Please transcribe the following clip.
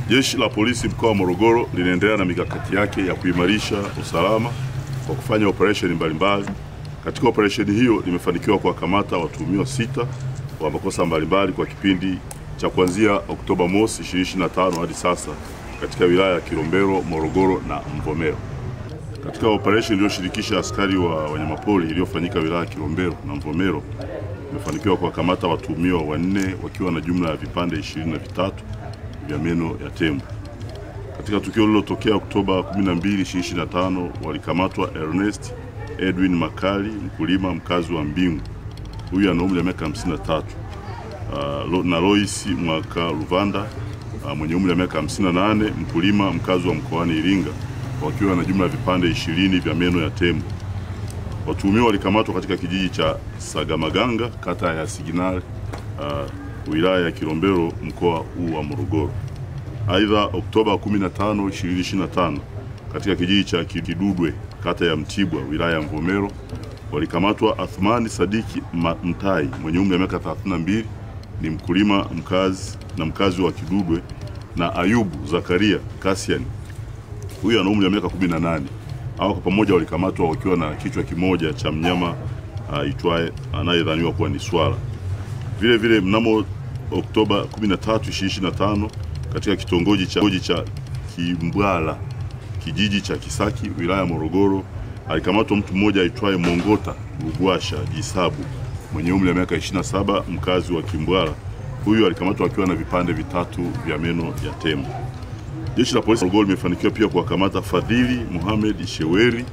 Jeshi la Polisi mkoa wa Morogoro linaendelea na mikakati yake ya kuimarisha usalama kwa kufanya operesheni mbalimbali. Katika operesheni hiyo limefanikiwa kuwakamata watuhumiwa 6 wa makosa mbalimbali kwa kipindi cha kuanzia Oktoba mosi 2025 hadi sasa katika wilaya ya Kilombero, Morogoro na Mvomero. Katika operesheni iliyoshirikisha askari wa wanyamapori iliyofanyika wilaya ya Kilombero na Mvomero, imefanikiwa kuwakamata watuhumiwa 4 wakiwa na jumla ya vipande 23 vya meno ya tembo. Katika tukio lililotokea Oktoba 12, 2025, walikamatwa Ernest Edwin Makali, mkulima mkazi wa Mbingu. Huyu ana umri wa miaka 53. Na Loisi Mwaka Luvanda mwenye umri wa miaka 58, mkulima mkazi wa mkoani Iringa, wakiwa na jumla ya vipande 20 vya meno ya tembo. Watuhumiwa walikamatwa katika kijiji cha Sagamaganga, kata ya Siginal, wilaya ya Kilombero, mkoa huu wa Morogoro. Aidha, Oktoba 15, 2025, katika kijiji cha Kidudwe, kata ya Mtibwa, wilaya ya Mvomero, walikamatwa Athmani Sadiki Mtai mwenye umri wa miaka 32, ni mkulima mkazi wa Kidudwe, na Ayubu Zakaria Kasian, huyu ana umri wa miaka 18. Hao kwa pamoja walikamatwa wakiwa na kichwa kimoja cha mnyama aitwaye anayedhaniwa kuwa ni swala. Vile vile mnamo Oktoba 13, 2025, katika kitongoji cha Kimbwala, kijiji cha Kisaki, wilaya ya Morogoro, alikamatwa mtu mmoja aitwaye Mongota Rugwasha Jisabu mwenye umri wa miaka 27, mkazi wa Kimbwala. Huyu alikamatwa akiwa na vipande 3 vya meno ya tembo. Jeshi la Polisi Morogoro limefanikiwa pia kuwakamata Fadhili Mohamed Sheweri